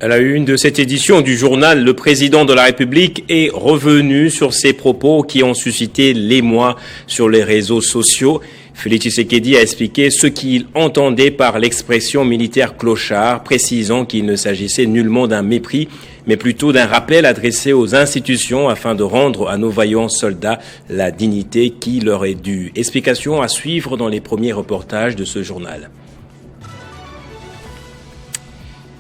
À la une de cette édition du journal, le président de la République est revenu sur ses propos qui ont suscité l'émoi sur les réseaux sociaux. Félix Tshisekedi a expliqué ce qu'il entendait par l'expression militaire clochard, précisant qu'il ne s'agissait nullement d'un mépris, mais plutôt d'un rappel adressé aux institutions afin de rendre à nos vaillants soldats la dignité qui leur est due. Explication à suivre dans les premiers reportages de ce journal.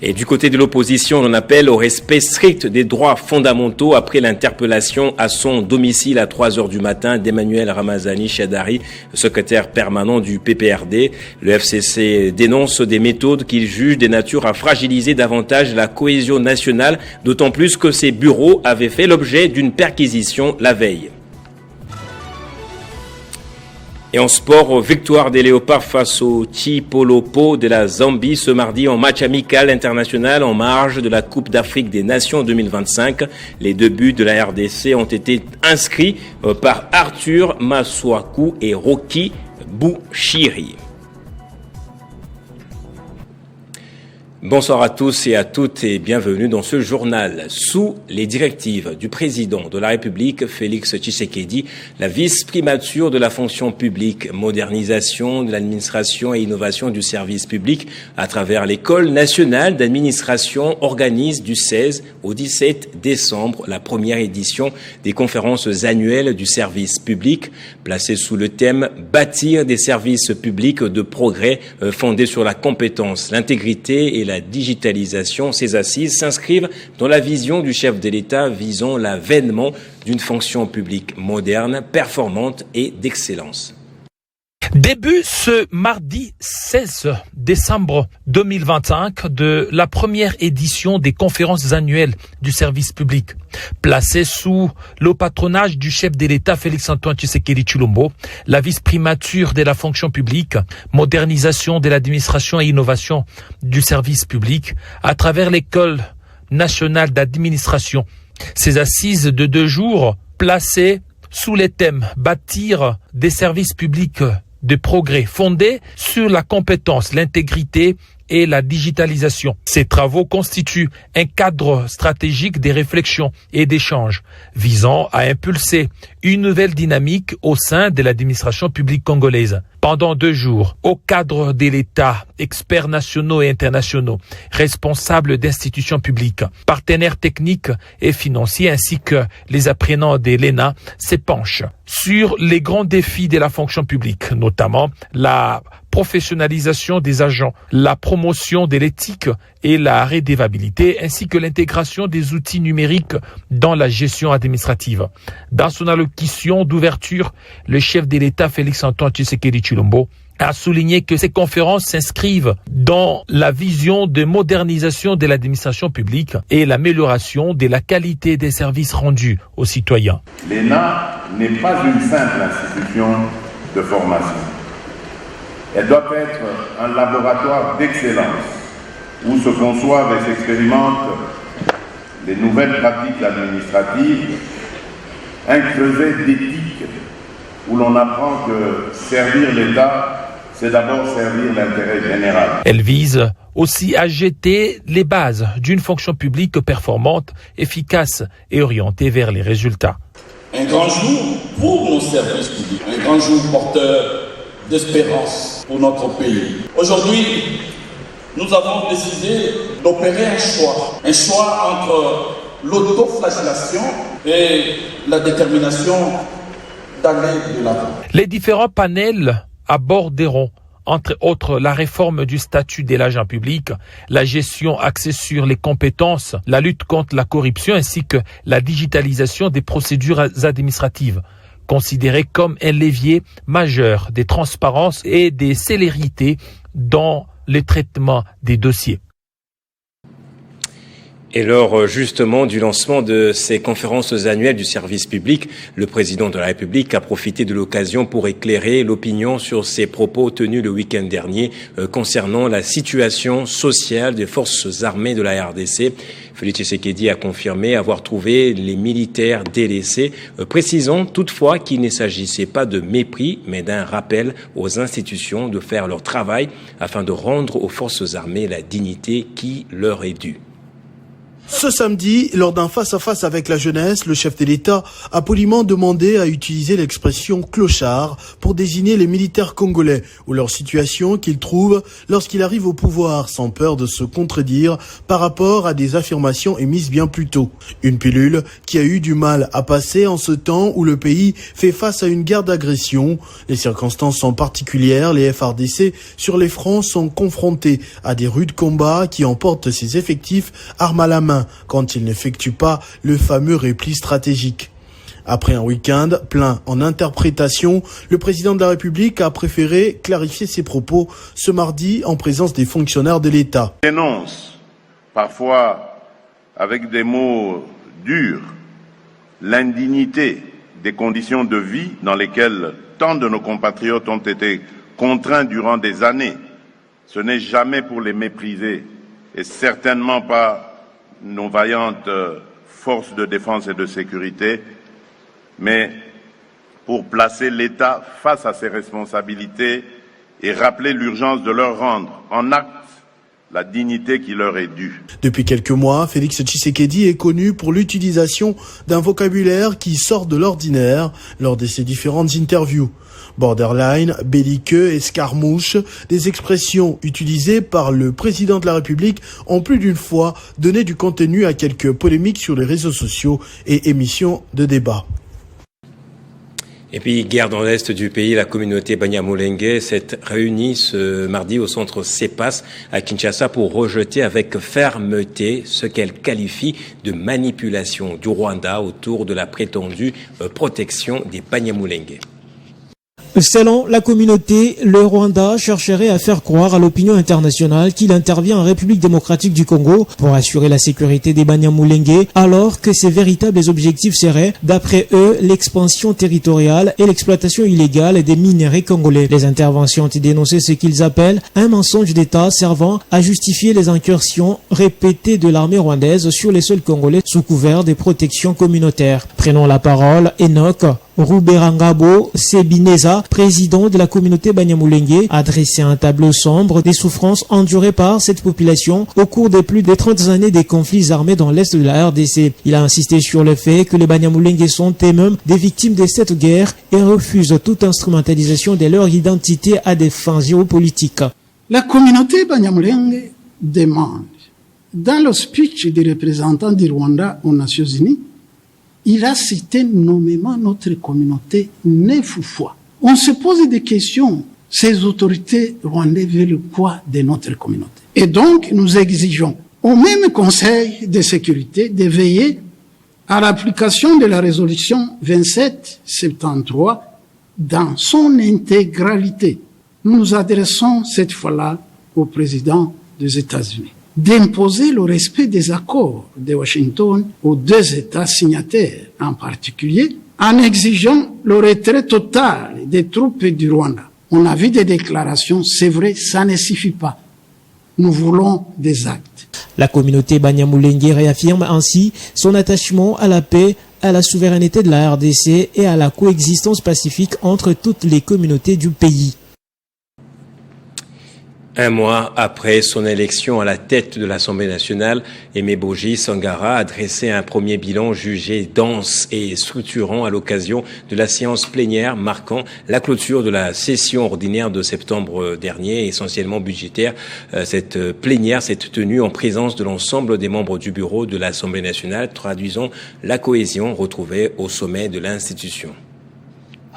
Et du côté de l'opposition, on appelle au respect strict des droits fondamentaux après l'interpellation à son domicile à 3 heures du matin d'Emmanuel Ramazani Shadari, secrétaire permanent du PPRD. Le FCC dénonce des méthodes qu'il juge des natures à fragiliser davantage la cohésion nationale, d'autant plus que ses bureaux avaient fait l'objet d'une perquisition la veille. Et en sport, victoire des Léopards face au Chipolopolo de la Zambie ce mardi en match amical international en marge de la Coupe d'Afrique des Nations 2025. Les 2 buts de la RDC ont été inscrits par Arthur Maswaku et Rocky Bouchiri. Bonsoir à tous et à toutes et bienvenue dans ce journal. Sous les directives du président de la République, Félix Tshisekedi, la vice-primature de la fonction publique, modernisation de l'administration et innovation du service public à travers l'École nationale d'administration organise du 16 au 17 décembre la première édition des conférences annuelles du service public, placée sous le thème « Bâtir des services publics de progrès fondés sur la compétence, l'intégrité et la digitalisation ». Ces assises s'inscrivent dans la vision du chef de l'État visant l'avènement d'une fonction publique moderne, performante et d'excellence. Début ce mardi 16 décembre 2025 de la première édition des conférences annuelles du service public. Placée sous le patronage du chef de l'État Félix-Antoine Tshisekedi Tshilombo, la vice-primature de la fonction publique, modernisation de l'administration et innovation du service public à travers l'École nationale d'administration. Ces assises de 2 jours placées sous les thèmes « Bâtir des services publics de progrès fondés sur la compétence, l'intégrité et la digitalisation ». Ces travaux constituent un cadre stratégique des réflexions et d'échanges visant à impulser une nouvelle dynamique au sein de l'administration publique congolaise. Pendant 2 jours, au cadre de l'État, experts nationaux et internationaux, responsables d'institutions publiques, partenaires techniques et financiers ainsi que les apprenants de l'ENA s'épanchent sur les grands défis de la fonction publique, notamment la professionnalisation des agents, la promotion de l'éthique et la redevabilité, ainsi que l'intégration des outils numériques dans la gestion administrative. Dans son allocution d'ouverture, le chef de l'État Félix-Antoine Tshisekedi Tshilombo a souligné que ces conférences s'inscrivent dans la vision de modernisation de l'administration publique et l'amélioration de la qualité des services rendus aux citoyens. L'ENA n'est pas une simple institution de formation. Elle doit être un laboratoire d'excellence où se conçoivent et s'expérimentent les nouvelles pratiques administratives, un creuset d'éthique où l'on apprend que servir l'État, c'est d'abord servir l'intérêt général. Elle vise aussi à jeter les bases d'une fonction publique performante, efficace et orientée vers les résultats. Un grand jour pour nos services publics, un grand jour porteur d'espérance pour notre pays. Aujourd'hui, nous avons décidé d'opérer un choix entre l'autoflagellation et la détermination d'aller de l'avant. Les différents panels aborderont entre autres la réforme du statut de l'agent public, la gestion axée sur les compétences, la lutte contre la corruption ainsi que la digitalisation des procédures administratives, considéré comme un levier majeur des transparences et des célérités dans le traitement des dossiers. Et lors justement du lancement de ces conférences annuelles du service public, le président de la République a profité de l'occasion pour éclairer l'opinion sur ses propos tenus le week-end dernier concernant la situation sociale des forces armées de la RDC. Félix Tshisekedi a confirmé avoir trouvé les militaires délaissés, précisant toutefois qu'il ne s'agissait pas de mépris, mais d'un rappel aux institutions de faire leur travail afin de rendre aux forces armées la dignité qui leur est due. Ce samedi, lors d'un face-à-face avec la jeunesse, le chef de l'État a poliment demandé à utiliser l'expression clochard pour désigner les militaires congolais ou leur situation qu'ils trouvent lorsqu'ils arrivent au pouvoir sans peur de se contredire par rapport à des affirmations émises bien plus tôt. Une pilule qui a eu du mal à passer en ce temps où le pays fait face à une guerre d'agression. Les circonstances sont particulières, les FARDC sur les fronts sont confrontés à des rudes combats qui emportent ses effectifs armes à la main quand ils n'effectuent pas le fameux repli stratégique. Après un week-end plein en interprétation, le président de la République a préféré clarifier ses propos ce mardi en présence des fonctionnaires de l'État. Il dénonce, parfois avec des mots durs, l'indignité des conditions de vie dans lesquelles tant de nos compatriotes ont été contraints durant des années. Ce n'est jamais pour les mépriser et certainement pas nos vaillantes forces de défense et de sécurité, mais pour placer l'État face à ses responsabilités et rappeler l'urgence de leur rendre en acte la dignité qui leur est due. Depuis quelques mois, Félix Tshisekedi est connu pour l'utilisation d'un vocabulaire qui sort de l'ordinaire lors de ses différentes interviews. Borderline, belliqueux, escarmouche, des expressions utilisées par le président de la République ont plus d'une fois donné du contenu à quelques polémiques sur les réseaux sociaux et émissions de débat. Et puis, guerre dans l'est du pays, la communauté Banyamulenge s'est réunie ce mardi au centre CEPAS à Kinshasa pour rejeter avec fermeté ce qu'elle qualifie de manipulation du Rwanda autour de la prétendue protection des Banyamulenge. Selon la communauté, le Rwanda chercherait à faire croire à l'opinion internationale qu'il intervient en République démocratique du Congo pour assurer la sécurité des Banyamulenge, alors que ses véritables objectifs seraient, d'après eux, l'expansion territoriale et l'exploitation illégale des minerais congolais. Les interventions ont dénoncé ce qu'ils appellent un mensonge d'État servant à justifier les incursions répétées de l'armée rwandaise sur les sols congolais sous couvert des protections communautaires. Prenons la parole, Enoch Ruberangabo Sebineza, président de la communauté Banyamulenge, a dressé un tableau sombre des souffrances endurées par cette population au cours de plus de 30 années des conflits armés dans l'est de la RDC. Il a insisté sur le fait que les Banyamulenge sont eux-mêmes des victimes de cette guerre et refusent toute instrumentalisation de leur identité à des fins géopolitiques. La communauté Banyamulenge demande, dans le speech du représentant du Rwanda aux Nations Unies, il a cité nommément notre communauté 9 fois. On se pose des questions. Ces autorités rwandaises veulent quoi de notre communauté? Et donc, nous exigeons au même Conseil de sécurité de veiller à l'application de la résolution 2773 dans son intégralité. Nous nous adressons cette fois-là au président des États-Unis d'imposer le respect des accords de Washington aux 2 États signataires en particulier, en exigeant le retrait total des troupes du Rwanda. On a vu des déclarations, c'est vrai, ça ne suffit pas. Nous voulons des actes. La communauté Banyamulenge réaffirme ainsi son attachement à la paix, à la souveraineté de la RDC et à la coexistence pacifique entre toutes les communautés du pays. Un mois après son élection à la tête de l'Assemblée nationale, Aimé Boji Sangara a dressé un premier bilan jugé dense et structurant à l'occasion de la séance plénière marquant la clôture de la session ordinaire de septembre dernier, essentiellement budgétaire. Cette plénière s'est tenue en présence de l'ensemble des membres du bureau de l'Assemblée nationale, traduisant la cohésion retrouvée au sommet de l'institution.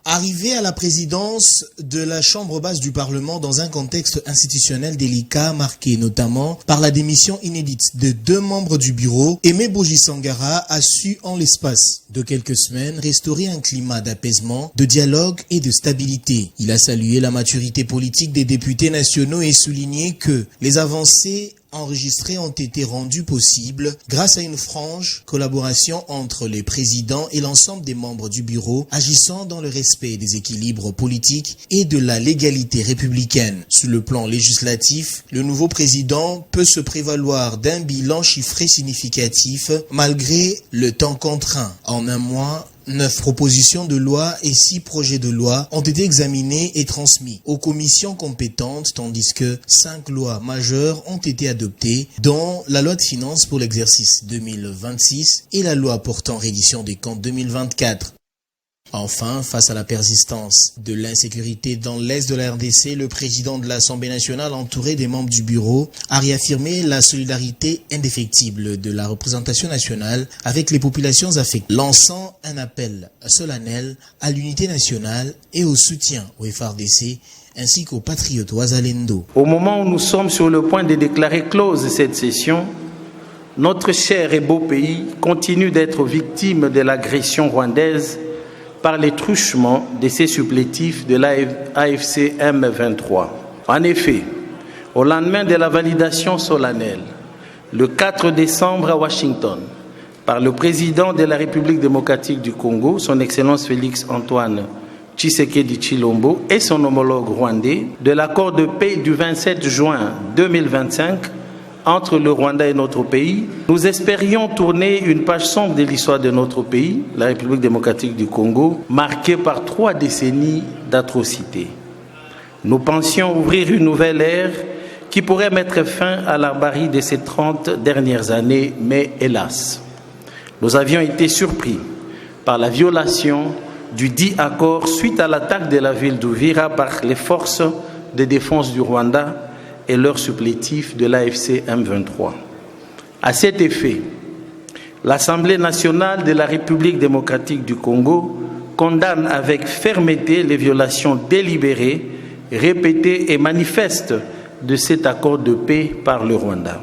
Arrivé à la présidence de la Chambre basse du Parlement dans un contexte institutionnel délicat marqué notamment par la démission inédite de 2 membres du bureau, Aimé Boji Sangara a su en l'espace de quelques semaines restaurer un climat d'apaisement, de dialogue et de stabilité. Il a salué la maturité politique des députés nationaux et souligné que les avancées enregistrés ont été rendus possibles grâce à une franche collaboration entre les présidents et l'ensemble des membres du bureau, agissant dans le respect des équilibres politiques et de la légalité républicaine. Sur le plan législatif, le nouveau président peut se prévaloir d'un bilan chiffré significatif malgré le temps contraint. En un mois, 9 propositions de loi et 6 projets de loi ont été examinés et transmis aux commissions compétentes, tandis que 5 lois majeures ont été adoptées, dont la loi de finances pour l'exercice 2026 et la loi portant reddition des comptes 2024. Enfin, face à la persistance de l'insécurité dans l'est de la RDC, le président de l'Assemblée nationale, entouré des membres du bureau, a réaffirmé la solidarité indéfectible de la représentation nationale avec les populations affectées, lançant un appel solennel à l'unité nationale et au soutien au FARDC ainsi qu'aux patriotes Ouazalendo. Au moment où nous sommes sur le point de déclarer close cette session, notre cher et beau pays continue d'être victime de l'agression rwandaise par les truchements de ses supplétifs de l'AFC M23. En effet, au lendemain de la validation solennelle, le 4 décembre à Washington, par le président de la République démocratique du Congo, son Excellence Félix Antoine Tshisekedi Tshilombo, et son homologue rwandais, de l'accord de paix du 27 juin 2025 entre le Rwanda et notre pays, nous espérions tourner une page sombre de l'histoire de notre pays, la République démocratique du Congo, marquée par 3 décennies d'atrocités. Nous pensions ouvrir une nouvelle ère qui pourrait mettre fin à la barbarie de ces 30 dernières années, mais hélas, nous avions été surpris par la violation du dit accord suite à l'attaque de la ville d'Uvira par les forces de défense du Rwanda et leur supplétif de l'AFC M23. À cet effet, l'Assemblée nationale de la République démocratique du Congo condamne avec fermeté les violations délibérées, répétées et manifestes de cet accord de paix par le Rwanda.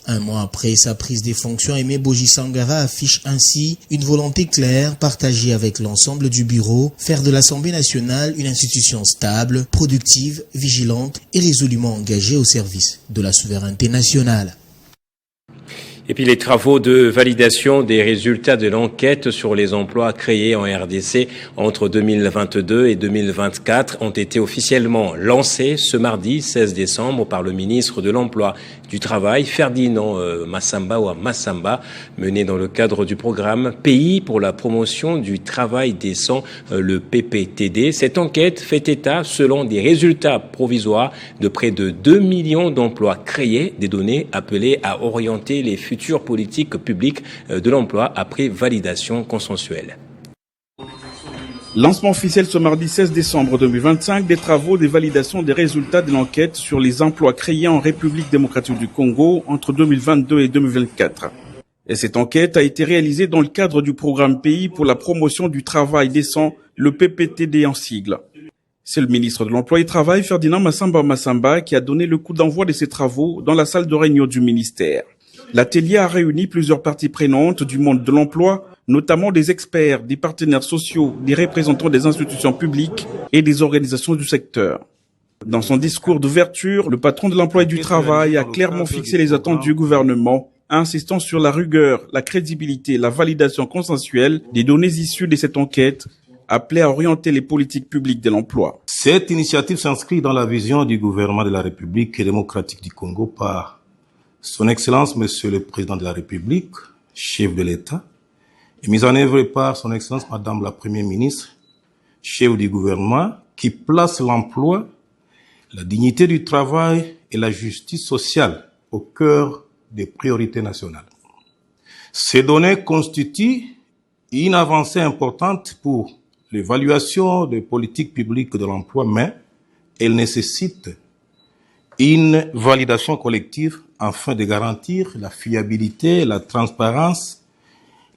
Un mois après sa prise des fonctions, Aimé Boji Sangara affiche ainsi une volonté claire partagée avec l'ensemble du bureau, faire de l'Assemblée nationale une institution stable, productive, vigilante et résolument engagée au service de la souveraineté nationale. Et puis les travaux de validation des résultats de l'enquête sur les emplois créés en RDC entre 2022 et 2024 ont été officiellement lancés ce mardi 16 décembre par le ministre de l'Emploi, du Travail, Ferdinand Massamba, mené dans le cadre du programme Pays pour la promotion du travail décent, le PPTD. Cette enquête fait état, selon des résultats provisoires, de près de 2 millions d'emplois créés, des données appelées à orienter les futures politiques publiques de l'emploi après validation consensuelle. Lancement officiel ce mardi 16 décembre 2025 des travaux de validation des résultats de l'enquête sur les emplois créés en République démocratique du Congo entre 2022 et 2024. Et cette enquête a été réalisée dans le cadre du programme Pays pour la promotion du travail décent, le PPTD en sigle. C'est le ministre de l'Emploi et du Travail, Ferdinand Massamba, qui a donné le coup d'envoi de ces travaux dans la salle de réunion du ministère. L'atelier a réuni plusieurs parties prenantes du monde de l'emploi, notamment des experts, des partenaires sociaux, des représentants des institutions publiques et des organisations du secteur. Dans son discours d'ouverture, le patron de l'emploi et du travail a clairement fixé les attentes du gouvernement, insistant sur la rigueur, la crédibilité, la validation consensuelle des données issues de cette enquête, appelée à orienter les politiques publiques de l'emploi. Cette initiative s'inscrit dans la vision du gouvernement de la République démocratique du Congo par Son Excellence, Monsieur le Président de la République, chef de l'État, et mise en œuvre par Son Excellence, Madame la Première ministre, chef du gouvernement, qui place l'emploi, la dignité du travail et la justice sociale au cœur des priorités nationales. Ces données constituent une avancée importante pour l'évaluation des politiques publiques de l'emploi, mais elles nécessitent une validation collective afin de garantir la fiabilité, la transparence,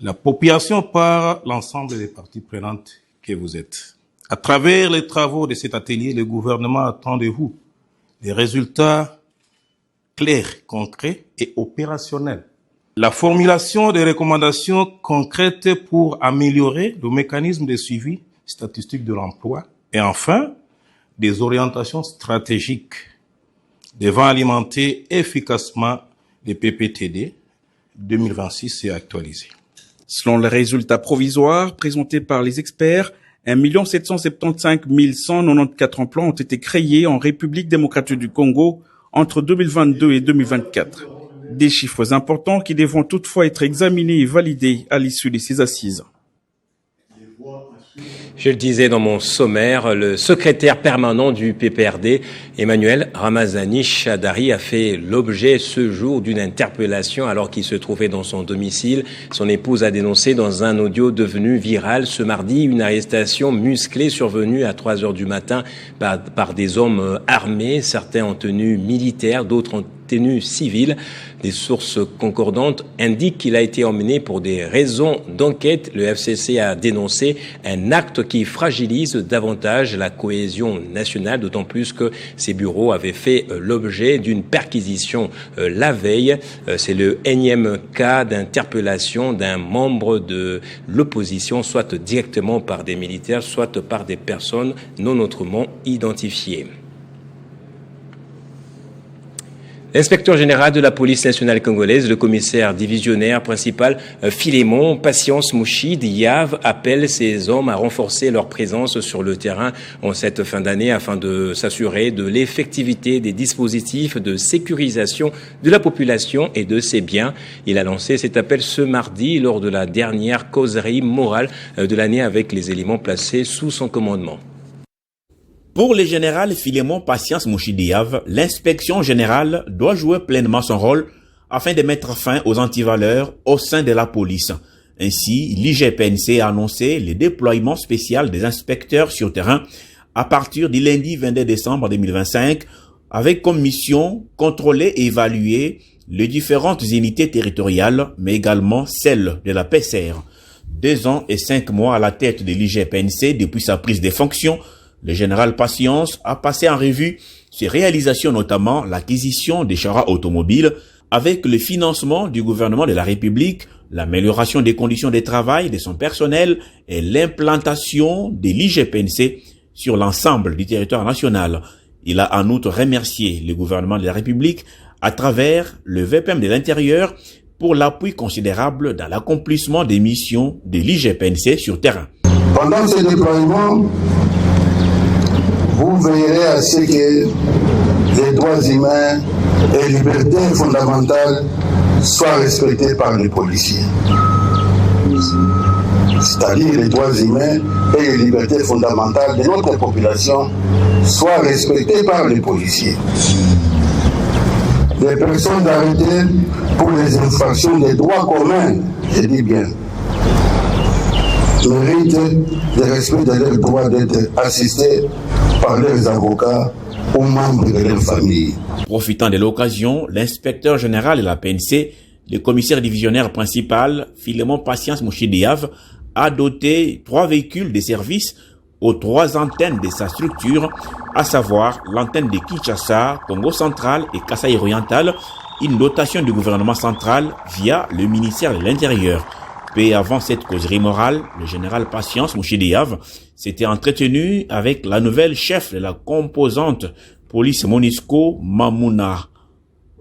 l'appropriation par l'ensemble des parties prenantes que vous êtes. À travers les travaux de cet atelier, le gouvernement attend de vous des résultats clairs, concrets et opérationnels. La formulation des recommandations concrètes pour améliorer le mécanisme de suivi statistique de l'emploi et enfin des orientations stratégiques devant alimenter efficacement les PPTD 2026 et actualisés. Selon les résultats provisoires présentés par les experts, 1 775 194 emplois ont été créés en République démocratique du Congo entre 2022 et 2024. Des chiffres importants qui devront toutefois être examinés et validés à l'issue de ces assises. Je le disais dans mon sommaire, le secrétaire permanent du PPRD, Emmanuel Ramazani Chadari, a fait l'objet ce jour d'une interpellation alors qu'il se trouvait dans son domicile. Son épouse a dénoncé dans un audio devenu viral ce mardi une arrestation musclée survenue à 3 heures du matin par des hommes armés, certains en tenue militaire, d'autres en tenue civile. Des sources concordantes indiquent qu'il a été emmené pour des raisons d'enquête. Le FCC a dénoncé un acte qui fragilise davantage la cohésion nationale, d'autant plus que ces bureaux avaient fait l'objet d'une perquisition la veille. C'est le énième cas d'interpellation d'un membre de l'opposition, soit directement par des militaires, soit par des personnes non autrement identifiées. L'inspecteur général de la police nationale congolaise, le commissaire divisionnaire principal Philémon Patience Mouchi Diave, appelle ces hommes à renforcer leur présence sur le terrain en cette fin d'année afin de s'assurer de l'effectivité des dispositifs de sécurisation de la population et de ses biens. Il a lancé cet appel ce mardi lors de la dernière causerie morale de l'année avec les éléments placés sous son commandement. Pour le général Philémon Patience Mouchi Diave, l'inspection générale doit jouer pleinement son rôle afin de mettre fin aux antivaleurs au sein de la police. Ainsi, l'IGPNC a annoncé le déploiement spécial des inspecteurs sur terrain à partir du lundi 22 décembre 2025 avec comme mission contrôler et évaluer les différentes unités territoriales mais également celles de la PCR. 2 ans et 5 mois à la tête de l'IGPNC depuis sa prise de fonctions, le général Patience a passé en revue ses réalisations, notamment l'acquisition des chars automobiles avec le financement du gouvernement de la République, l'amélioration des conditions de travail de son personnel et l'implantation de l'IGPNC sur l'ensemble du territoire national. Il a en outre remercié le gouvernement de la République à travers le VPM de l'Intérieur pour l'appui considérable dans l'accomplissement des missions de l'IGPNC sur terrain. Pendant ce déploiement, vous veillerez à ce que les droits humains et libertés fondamentales soient respectés par les policiers. C'est-à-dire les droits humains et les libertés fondamentales de notre population soient respectés par les policiers. Les personnes arrêtées pour les infractions des droits communs, je dis bien, méritent le respect de leur droit d'être assistés par leurs avocats ou membres de leur famille. Profitant de l'occasion, l'inspecteur général de la PNC, le commissaire divisionnaire principal, Philémon Patience Mouchi Diave, a doté 3 véhicules de service aux 3 antennes de sa structure, à savoir l'antenne de Kinshasa, Congo central et Kasaï oriental, une dotation du gouvernement central via le ministère de l'Intérieur. Peu avant cette causerie morale, le général Patience Mouchi Diave s'était entretenu avec la nouvelle chef de la composante police MONUSCO, Mamouna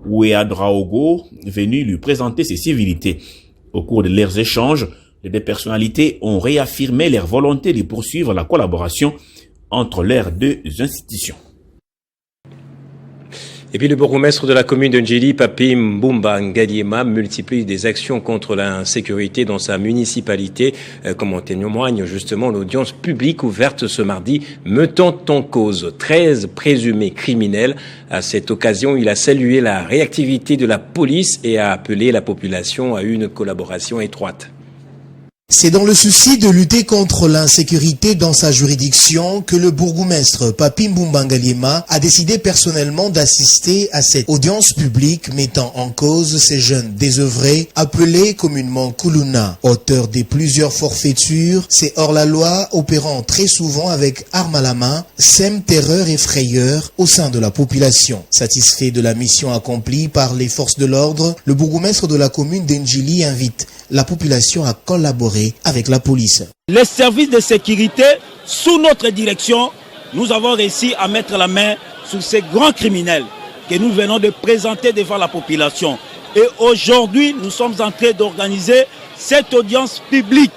Ouéadraogo, venu lui présenter ses civilités. Au cours de leurs échanges, les 2 personnalités ont réaffirmé leur volonté de poursuivre la collaboration entre leurs 2 institutions. Et puis le bourgmestre de la commune de Ndjili, Papi Mbumba Ngaliema, multiplie des actions contre l'insécurité dans sa municipalité, comme en témoigne justement l'audience publique ouverte ce mardi, mettant en cause 13 présumés criminels. À cette occasion, il a salué la réactivité de la police et a appelé la population à une collaboration étroite. C'est dans le souci de lutter contre l'insécurité dans sa juridiction que le bourgmestre Papi Mbumba Ngaliema a décidé personnellement d'assister à cette audience publique mettant en cause ces jeunes désœuvrés appelés communément Kuluna. Auteur de plusieurs forfaitures, ces hors-la-loi opérant très souvent avec armes à la main sèment terreur et frayeur au sein de la population. Satisfait de la mission accomplie par les forces de l'ordre, le bourgmestre de la commune d'Ndjili invite la population à collaborer avec la police. Les services de sécurité, sous notre direction, nous avons réussi à mettre la main sur ces grands criminels que nous venons de présenter devant la population. Et aujourd'hui, nous sommes en train d'organiser cette audience publique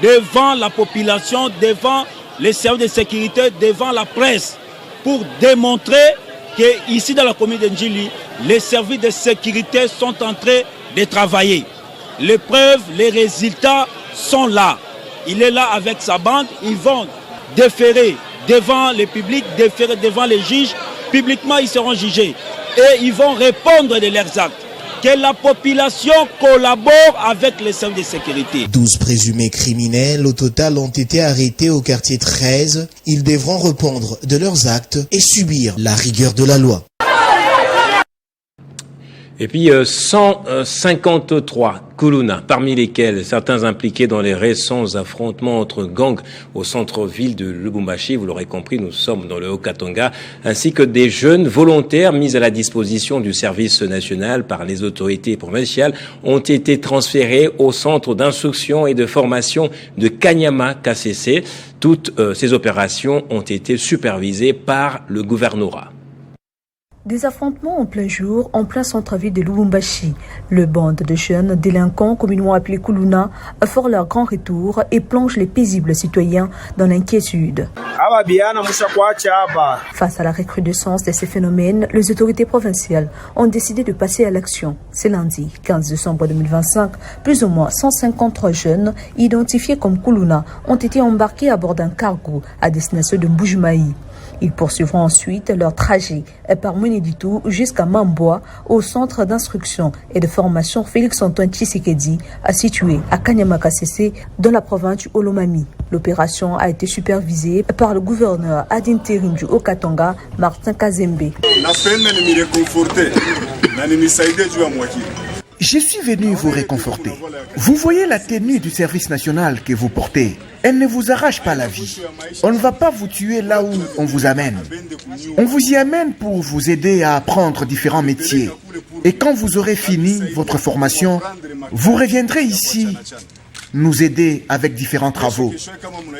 devant la population, devant les services de sécurité, devant la presse, pour démontrer qu'ici dans la commune de Ndjili, les services de sécurité sont en train de travailler. Les preuves, les résultats sont là. il est là avec sa bande, ils vont déférer devant le public, déférer devant les juges, publiquement ils seront jugés et ils vont répondre de leurs actes. Que la population collabore avec les services de sécurité. 12 présumés criminels au total ont été arrêtés au quartier 13. Ils devront répondre de leurs actes et subir la rigueur de la loi. Et puis 153 Kuluna, parmi lesquels certains impliqués dans les récents affrontements entre gangs au centre-ville de Lubumbashi, vous l'aurez compris, nous sommes dans le Haut-Katanga, ainsi que des jeunes volontaires mis à la disposition du service national par les autorités provinciales, ont été transférés au centre d'instruction et de formation de Kanyama KCC. Toutes ces opérations ont été supervisées par le gouvernorat. Des affrontements en plein jour, en plein centre-ville de Lubumbashi. Le bande de jeunes délinquants, communément appelés Kuluna, font leur grand retour et plongent les paisibles citoyens dans l'inquiétude. Face à la recrudescence de ces phénomènes, les autorités provinciales ont décidé de passer à l'action. C'est lundi, 15 décembre 2025, plus ou moins 153 jeunes, identifiés comme Kuluna, ont été embarqués à bord d'un cargo à destination de Mbujimayi. Ils poursuivront ensuite leur trajet par Mweneditu jusqu'à Mamboa, au centre d'instruction et de formation Félix-Antoine Tshisekedi, situé à Kanyama KCC, dans la province du Olomami. L'opération a été supervisée par le gouverneur ad intérim du Haut-Katanga, Martin Kazembe. Je suis venu vous réconforter. Vous voyez la tenue du service national que vous portez. Elle ne vous arrache pas la vie. On ne va pas vous tuer là où on vous amène. On vous y amène pour vous aider à apprendre différents métiers. Et quand vous aurez fini votre formation, vous reviendrez ici nous aider avec différents travaux.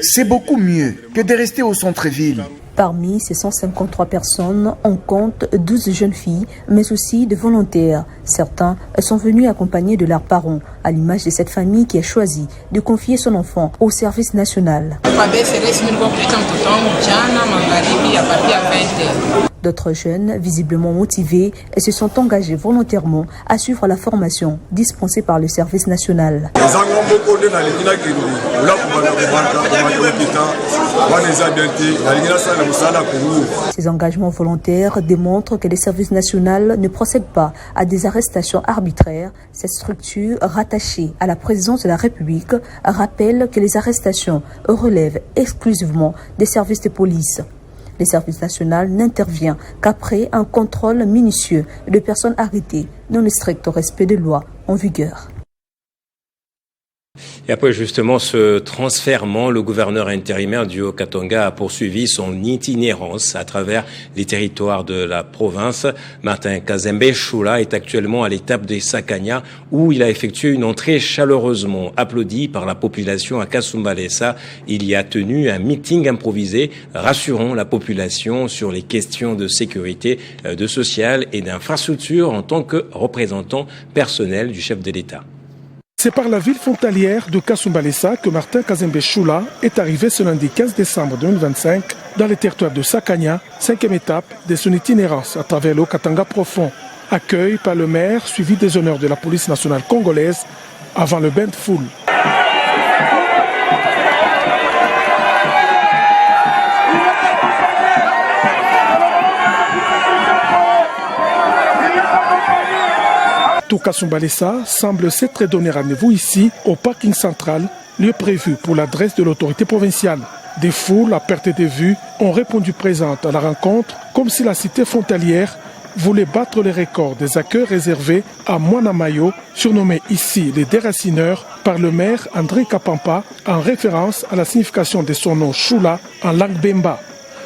C'est beaucoup mieux que de rester au centre-ville. Parmi ces 153 personnes, on compte 12 jeunes filles, mais aussi de volontaires. Certains sont venus accompagnés de leurs parents, à l'image de cette famille qui a choisi de confier son enfant au service national. D'autres jeunes, visiblement motivés, se sont engagés volontairement à suivre la formation dispensée par le service national. Ces engagements volontaires démontrent que le service national ne procède pas à des arrestations arbitraires. Cette structure, rattachée à la présidence de la République, rappelle que les arrestations relèvent exclusivement des services de police. Le service national n'intervient qu'après un contrôle minutieux de personnes arrêtées dans le strict respect des lois en vigueur. Et après justement ce transfèrement, le gouverneur intérimaire du Haut-Katanga a poursuivi son itinérance à travers les territoires de la province. Martin Kazembe Choula est actuellement à l'étape de Sakanya où il a effectué une entrée chaleureusement applaudie par la population à Kasumbalesa. Il y a tenu un meeting improvisé rassurant la population sur les questions de sécurité, de social et d'infrastructure en tant que représentant personnel du chef de l'État. C'est par la ville frontalière de Kasumbalesa que Martin Kazembe Choula est arrivé ce lundi 15 décembre 2025 dans les territoires de Sakanya, 5e étape de son itinérance à travers le Haut-Katanga profond. Accueil par le maire suivi des honneurs de la police nationale congolaise avant le bain de foule. Tout Kasumbalesa semble s'être donné rendez-vous ici, au parking central, lieu prévu pour l'adresse de l'autorité provinciale. Des foules à perte de vue ont répondu présentes à la rencontre, comme si la cité frontalière voulait battre les records des accueils réservés à Mwanamayo, surnommé ici les déracineurs, par le maire André Kapampa, en référence à la signification de son nom Choula en langue Bemba.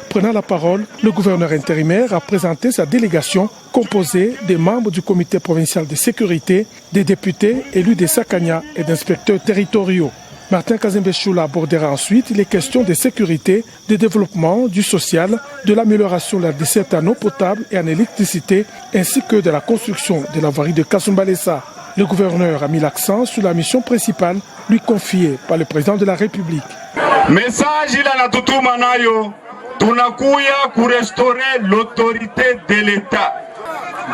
Prenant la parole, le gouverneur intérimaire a présenté sa délégation composée des membres du comité provincial de sécurité, des députés élus de Sakanya et d'inspecteurs territoriaux. Martin Kazembe Choula abordera ensuite les questions de sécurité, de développement, du social, de l'amélioration de la desserte en eau potable et en électricité, ainsi que de la construction de la voirie de Kasumbalesa. Le gouverneur a mis l'accent sur la mission principale lui confiée par le président de la République. Message ila natutuma nayo. Tunakuya kurestore l'autorité de l'État.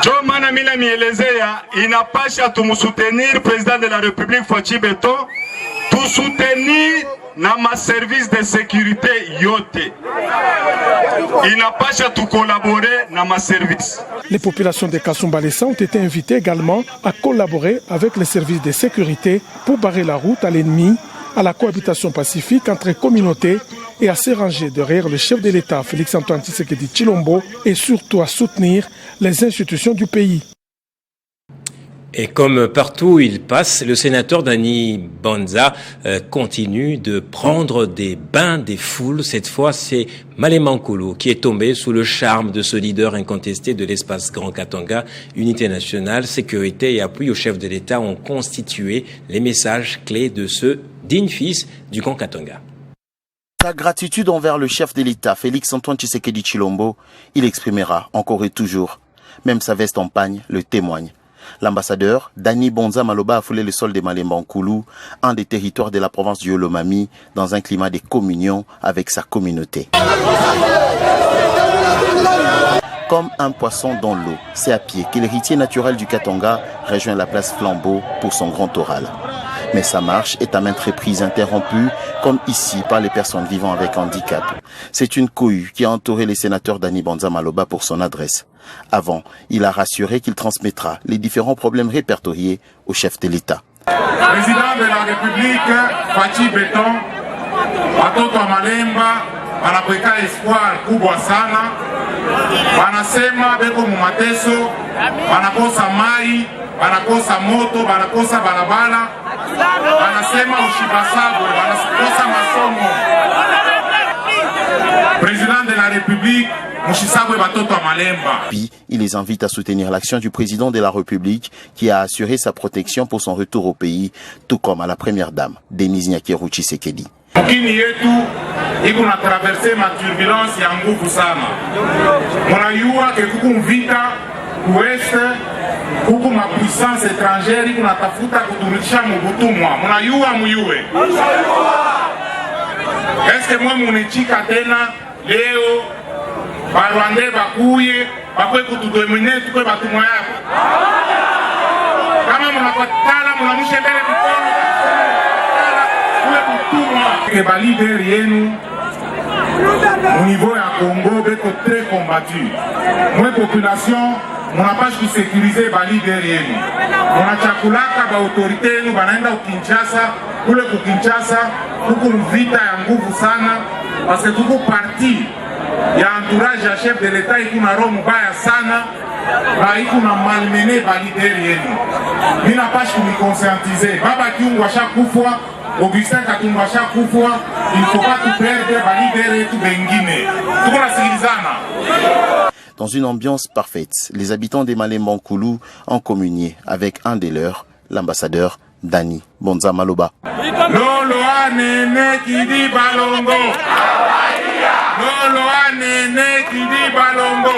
John Manamila Mielezea, inapasha tumusoutenir président de la République Fachi Beton, tout soutenir na ma service de sécurité yote. Il n'a pas à collaborer na ma service. Les populations de Kasumbalesa ont été invitées également à collaborer avec les services de sécurité pour barrer la route à l'ennemi, à la cohabitation pacifique entre communautés et à se ranger derrière le chef de l'État, Félix-Antoine Tshisekedi Tshilombo, et surtout à soutenir les institutions du pays. Et comme partout où il passe, le sénateur Dany Bonza continue de prendre des bains des foules. Cette fois, c'est Malema Nkulu qui est tombé sous le charme de ce leader incontesté de l'espace Grand Katanga. Unité nationale, sécurité et appui au chef de l'État ont constitué les messages clés de ce digne fils du Grand Katanga. Sa gratitude envers le chef de l'État, Félix-Antoine Tshisekedi Tshilombo, il exprimera encore et toujours. Même sa veste en pagne le témoigne. L'ambassadeur Dany Bonza Maloba a foulé le sol de Malema Nkulu, un des territoires de la province du Olomami, dans un climat de communion avec sa communauté. Comme un poisson dans l'eau, c'est à pied que l'héritier naturel du Katanga rejoint la place Flambeau pour son grand oral. Mais sa marche est à maintes reprises interrompue, comme ici par les personnes vivant avec handicap. C'est une cohue qui a entouré le sénateur Dany Bonza Maloba pour son adresse. Avant, il a rassuré qu'il transmettra les différents problèmes répertoriés au chef de l'État. Président de la République, Fachi Beton, Watoto Malemba, wanapweka espoir kubwa sana. Wanasema beko mumateso, wanakosa mai, wanakosa moto, wanakosa barabara, wanasema ushibasabwe, wanakosa masomo. Président de la République, Puis, il les invite à soutenir l'action du président de la République qui a assuré sa protection pour son retour au pays, tout comme à la première dame, Denise Nyakeru Tshisekedi. Mkini yetu iko na traverser ma turbulence ya nguvu sana. Mnayua ke kuku mvita kueste kuku ma puissance étrangère iko na tafuta kuturudisha mubutumwa. Mnayua muyue. Est-ce que moi munichika tena leo Barwande bakuye bakwe kutudomine tukwe batumwa yako. Kama mnapatala mnamushe mbele mikono kule kutumwa ke bali derrière nous au niveau ya Congo beko très combattu. Moi population mnapasha kusécuriser bali derrière nous. Mnachakulaka ba autorité nous banaenda Kinshasa kule ku Kinshasa kuko mvita ya nguvu sana parce que tuko parti ya entourage ya chef de l'État ikuna roho mbaya sana na ikuna malmené balideri yenu. Mina pashi kumiconscientiser. Baba Kiungu ashakufwa, Augustin Katumba ashakufwa, il faut pas tout perdre balideri yetu bengine. Tuko nasikilizana. Dans une ambiance parfaite, les habitants des Malema Nkulu ont communié avec un des leurs, l'ambassadeur Dany Bonza Maloba. Lolo anene kidi balongo. Lolo anene kidi balongo.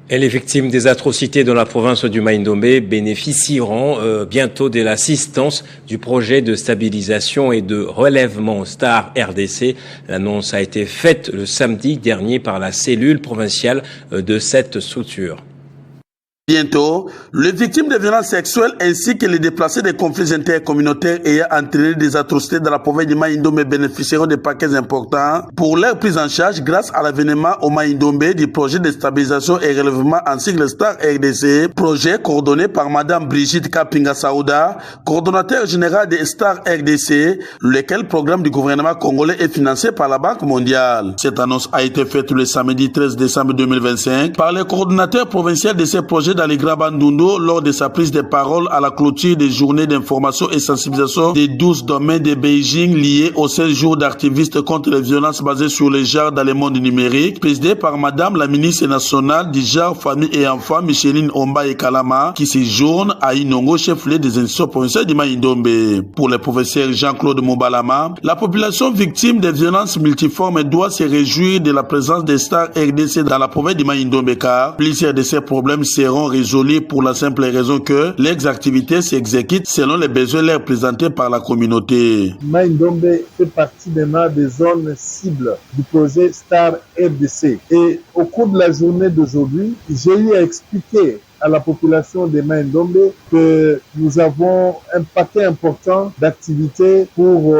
Et les victimes des atrocités dans la province du Mai-Ndombe bénéficieront bientôt de l'assistance du projet de stabilisation et de relèvement Star RDC. L'annonce a été faite le samedi dernier par la cellule provinciale de cette structure. Bientôt, les victimes de violences sexuelles ainsi que les déplacés des conflits intercommunautaires ayant entraîné des atrocités dans la province du Mai-Ndombe bénéficieront de paquets importants pour leur prise en charge grâce à l'avènement au Mai-Ndombe du projet de stabilisation et relèvement en sigle Star RDC, projet coordonné par Madame Brigitte Kapinga Saouda, coordonnateur général de Star RDC, lequel programme du gouvernement congolais est financé par la Banque mondiale. Cette annonce a été faite le samedi 13 décembre 2025 par le coordonnateur provincial de ces projets d'Aligra Bandoundo lors de sa prise de parole à la clôture des journées d'information et sensibilisation des 12 domaines de Beijing liés au 16 jours d'activistes contre les violences basées sur les genres dans le monde numérique, présidé par Madame la ministre nationale du genre, famille et enfants, Micheline Omba et Kalama, qui séjourne à Inongo, chef-lieu des institutions provinciales du Mai-Ndombe. Pour le professeur Jean-Claude Mobalama, la population victime des violences multiformes doit se réjouir de la présence des Stars RDC dans la province du Mai-Ndombe, car plusieurs de ces problèmes seront résolus pour la simple raison que les activités s'exécutent selon les besoins leur présentés par la communauté. Mai-Ndombe fait partie maintenant des zones cibles du projet Star RDC. Et au cours de la journée d'aujourd'hui, j'ai eu à expliquer à la population des Maïndombe que nous avons un paquet important d'activités pour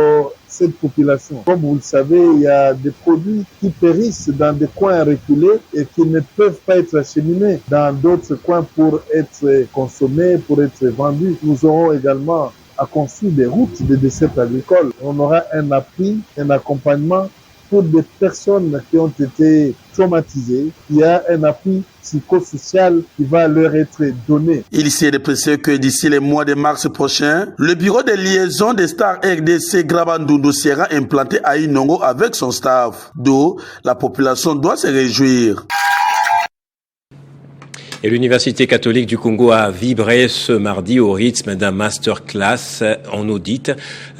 cette population. Comme vous le savez, il y a des produits qui périssent dans des coins reculés et qui ne peuvent pas être acheminés dans d'autres coins pour être consommés, pour être vendus. Nous aurons également à construire des routes de dessertes agricoles. On aura un appui, un accompagnement pour des personnes qui ont été traumatisées. Il y a un appui psychosocial qui va leur être donné. Il s'est précisé que d'ici les mois de mars prochain, le bureau de liaison des stars RDC Grabandundu sera implanté à Inongo avec son staff. D'où la population doit se réjouir. Et l'Université catholique du Congo a vibré ce mardi au rythme d'un masterclass en audit.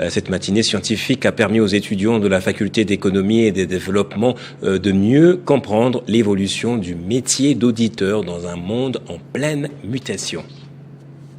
Cette matinée scientifique a permis aux étudiants de la faculté d'économie et de développement de mieux comprendre l'évolution du métier d'auditeur dans un monde en pleine mutation.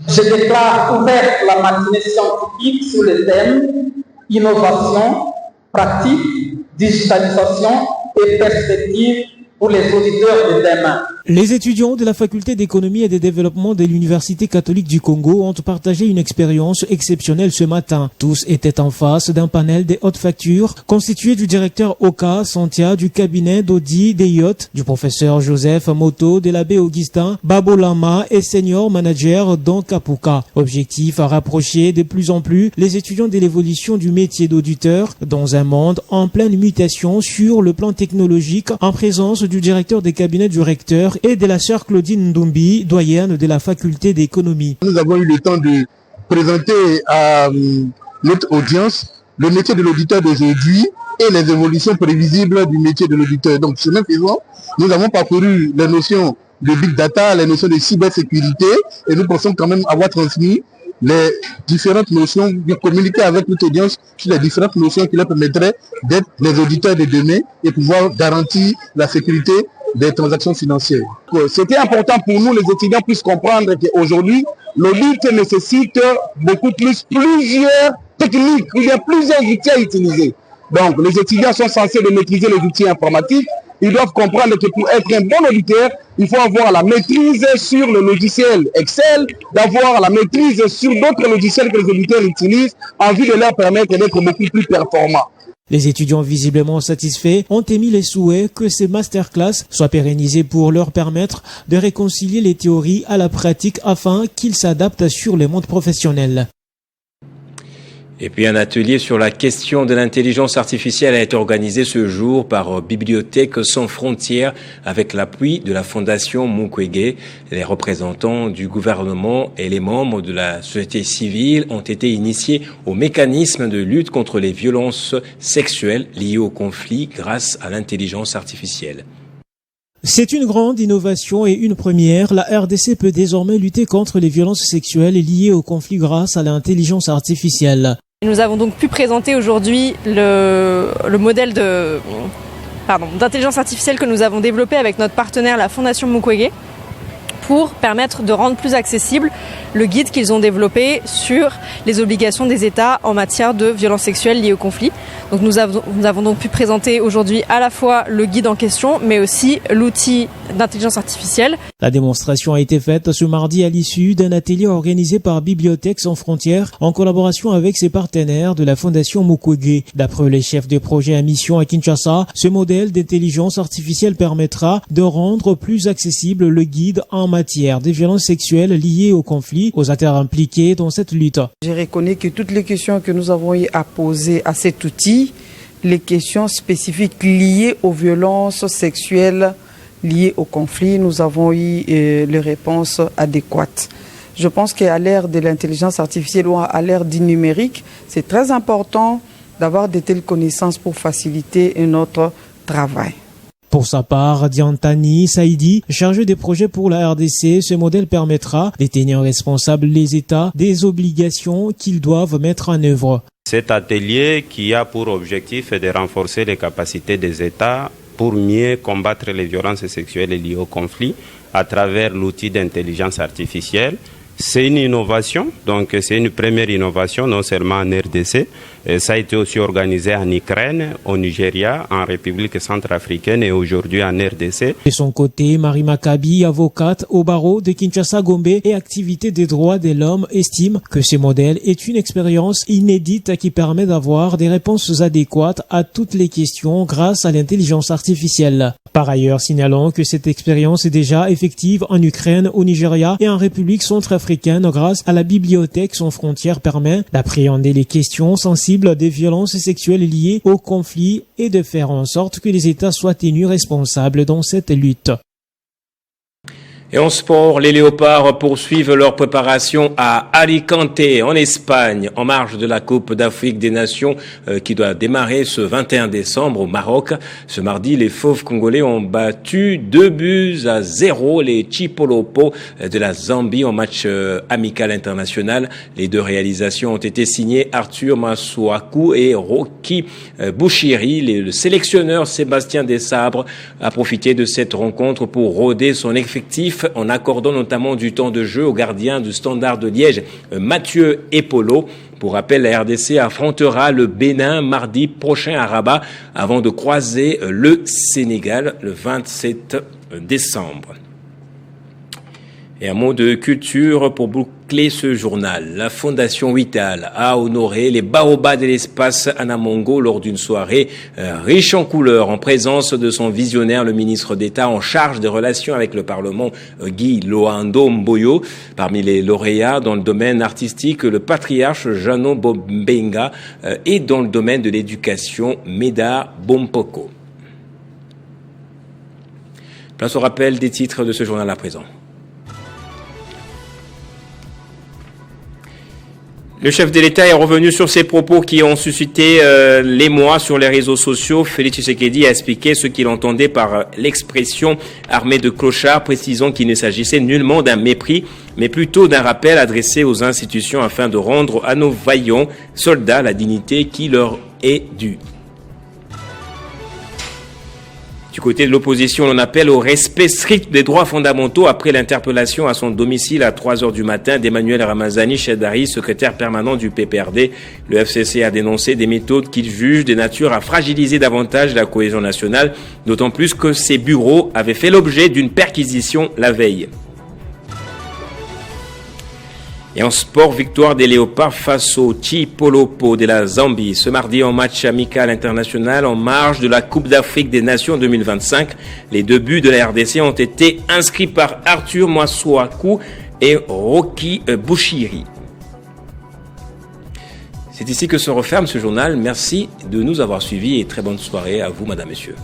Je déclare ouverte la matinée scientifique sur le thème innovation, pratique, digitalisation et perspectives pour les auditeurs de demain. Les étudiants de la faculté d'économie et de développement de l'Université catholique du Congo ont partagé une expérience exceptionnelle ce matin. Tous étaient en face d'un panel de haute facture constitué du directeur Oka Santia du cabinet d'audit des yachts, du professeur Joseph Moto, de l'abbé Augustin Babolama et senior manager Don Kapuka. Objectif à rapprocher de plus en plus les étudiants de l'évolution du métier d'auditeur dans un monde en pleine mutation sur le plan technologique, en présence du directeur des cabinets du recteur et de la sœur Claudine Ndumbi, doyenne de la faculté d'économie. Nous avons eu le temps de présenter à notre audience le métier de l'auditeur d'aujourd'hui et les évolutions prévisibles du métier de l'auditeur. Donc, ce même faisant, nous avons parcouru les notions de big data, les notions de cybersécurité, et nous pensons quand même avoir transmis les différentes notions, de communiquer avec notre audience sur les différentes notions qui leur permettraient d'être les auditeurs de demain et pouvoir garantir la sécurité des transactions financières. C'était important pour nous, les étudiants, puissent comprendre qu'aujourd'hui, l'audit nécessite beaucoup plusieurs techniques, il y a plusieurs outils à utiliser. Donc, les étudiants sont censés de maîtriser les outils informatiques. Ils doivent comprendre que pour être un bon auditeur, il faut avoir la maîtrise sur le logiciel Excel, d'avoir la maîtrise sur d'autres logiciels que les auditeurs utilisent, en vue de leur permettre d'être beaucoup plus performants. Les étudiants visiblement satisfaits ont émis les souhaits que ces masterclass soient pérennisés pour leur permettre de réconcilier les théories à la pratique afin qu'ils s'adaptent sur le monde professionnel. Et puis un atelier sur la question de l'intelligence artificielle a été organisé ce jour par Bibliothèque sans frontières avec l'appui de la Fondation Mukwege. Les représentants du gouvernement et les membres de la société civile ont été initiés au mécanisme de lutte contre les violences sexuelles liées au conflit grâce à l'intelligence artificielle. C'est une grande innovation et une première. La RDC peut désormais lutter contre les violences sexuelles liées au conflit grâce à l'intelligence artificielle. Nous avons donc pu présenter aujourd'hui le modèle d'intelligence artificielle que nous avons développé avec notre partenaire, la Fondation Mukwege, pour permettre de rendre plus accessible le guide qu'ils ont développé sur les obligations des États en matière de violences sexuelles liées au conflit. Donc nous avons donc pu présenter aujourd'hui à la fois le guide en question, mais aussi l'outil d'intelligence artificielle. La démonstration a été faite ce mardi à l'issue d'un atelier organisé par Bibliothèque sans frontières en collaboration avec ses partenaires de la Fondation Mukwege. D'après les chefs de projet à mission à Kinshasa, ce modèle d'intelligence artificielle permettra de rendre plus accessible le guide en matière de violences sexuelles liées au conflit aux acteurs impliqués dans cette lutte. Je reconnais que toutes les questions que nous avons eu à poser à cet outil, les questions spécifiques liées aux violences sexuelles liées au conflit, nous avons eu les réponses adéquates. Je pense qu'à l'ère de l'intelligence artificielle ou à l'ère du numérique, c'est très important d'avoir de telles connaissances pour faciliter notre travail. Pour sa part, Diantani Saïdi, chargé des projets pour la RDC, ce modèle permettra de tenir responsables les États des obligations qu'ils doivent mettre en œuvre. Cet atelier qui a pour objectif de renforcer les capacités des États pour mieux combattre les violences sexuelles liées au conflit à travers l'outil d'intelligence artificielle C'est une innovation, donc c'est une première innovation, non seulement en RDC, ça a été aussi organisé en Ukraine, au Nigeria, en République centrafricaine et aujourd'hui en RDC. De son côté, Marie Makabi, avocate au barreau de Kinshasa-Gombe et activité des droits de l'homme, estime que ce modèle est une expérience inédite qui permet d'avoir des réponses adéquates à toutes les questions grâce à l'intelligence artificielle. Par ailleurs, signalons que cette expérience est déjà effective en Ukraine, au Nigeria et en République centrafricaine grâce à la bibliothèque sans frontières permet d'appréhender les questions sensibles des violences sexuelles liées au conflit et de faire en sorte que les États soient tenus responsables dans cette lutte. Et en sport, les Léopards poursuivent leur préparation à Alicante, en Espagne, en marge de la Coupe d'Afrique des Nations qui doit démarrer ce 21 décembre au Maroc. Ce mardi, les Fauves congolais ont battu 2-0 les Chipolopos de la Zambie en match amical international. Les deux réalisations ont été signées Arthur Masuaku et Rocky Bouchiri. Le sélectionneur Sébastien Desabre a profité de cette rencontre pour roder son effectif en accordant notamment du temps de jeu au gardien du Standard de Liège, Mathieu Epolo. Pour rappel, la RDC affrontera le Bénin mardi prochain à Rabat avant de croiser le Sénégal le 27 décembre. Et un mot de culture pour boucler ce journal. La Fondation Vital a honoré les baobabs de l'espace à Namongo lors d'une soirée riche en couleurs en présence de son visionnaire, le ministre d'État en charge des relations avec le Parlement, Guy Loando Mboyo. Parmi les lauréats dans le domaine artistique, le patriarche Jano Bombenga et dans le domaine de l'éducation, Meda Bompoko. Place au rappel des titres de ce journal à présent. Le chef de l'État est revenu sur ses propos qui ont suscité l'émoi sur les réseaux sociaux. Félix Tshisekedi a expliqué ce qu'il entendait par l'expression armée de clochards, précisant qu'il ne s'agissait nullement d'un mépris, mais plutôt d'un rappel adressé aux institutions afin de rendre à nos vaillants soldats la dignité qui leur est due. Du côté de l'opposition, on appelle au respect strict des droits fondamentaux après l'interpellation à son domicile à 3h du matin d'Emmanuel Ramazani Chedari, secrétaire permanent du PPRD. Le FCC a dénoncé des méthodes qu'il juge de nature à fragiliser davantage la cohésion nationale, d'autant plus que ses bureaux avaient fait l'objet d'une perquisition la veille. Et en sport, victoire des Léopards face au Chipolopos de la Zambie. Ce mardi, en match amical international en marge de la Coupe d'Afrique des Nations 2025, les deux buts de la RDC ont été inscrits par Arthur Masuaku et Rocky Bouchiri. C'est ici que se referme ce journal. Merci de nous avoir suivis et très bonne soirée à vous, madame, messieurs.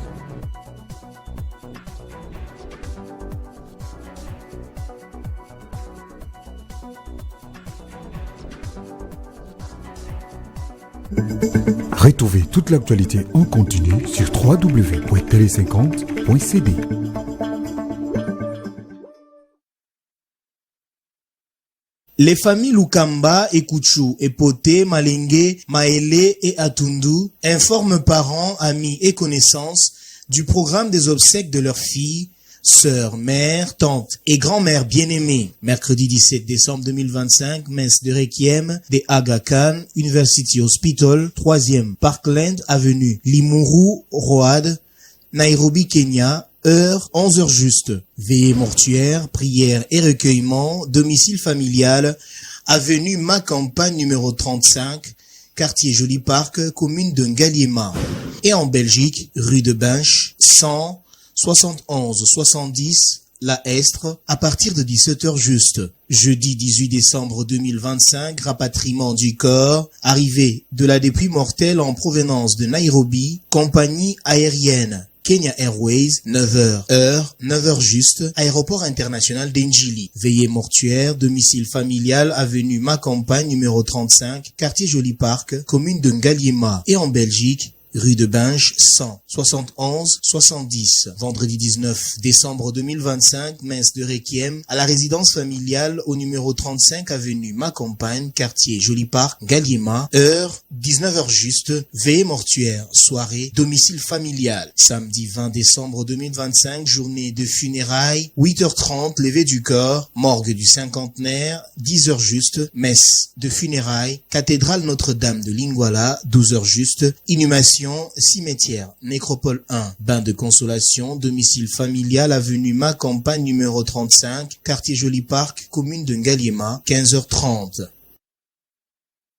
Retrouvez toute l'actualité en continu sur www.tele50.cd. Les familles Lukamba, Ekuchu, Epote, Malenge, Maele et Atundu informent parents, amis et connaissances du programme des obsèques de leurs filles, sœurs, mères, tantes et grand-mères bien-aimées. Mercredi 17 décembre 2025, messe de Requiem des Aga Khan University Hospital, 3e Parkland Avenue, Limuru, Road, Nairobi, Kenya, heure 11h juste. Veillée mortuaire, prière et recueillement, domicile familial, avenue Macampagne numéro 35, quartier Joli Parc, commune de Ngaliema. Et en Belgique, rue de Binche, 100 71 70 La Estre, à partir de 17h juste. Jeudi 18 décembre 2025, rapatriement du corps, arrivée de la dépouille mortelle en provenance de Nairobi, compagnie aérienne Kenya Airways, 9h, heure, 9h juste, aéroport international d'Enjili. Veillée mortuaire, domicile familial, avenue Macampagne numéro 35, quartier Joli Parc, commune de Ngaliema. Et en Belgique, rue de Binche, 100 71 70. Vendredi 19 décembre 2025, messe de Requiem à la résidence familiale au numéro 35 avenue Macampagne, quartier Joli Parc, Galliema. Heure 19h juste, veillée mortuaire, soirée, domicile familial. Samedi 20 décembre 2025, journée de funérailles, 8h30, levée du corps, morgue du cinquantenaire, 10h juste, messe de funérailles, cathédrale Notre-Dame de Lingwala, 12h juste, inhumation, cimetière, nécropole 1, bain de consolation, domicile familial, avenue Macampagne numéro 35, quartier Joli Parc, commune de Ngaliema, 15h30.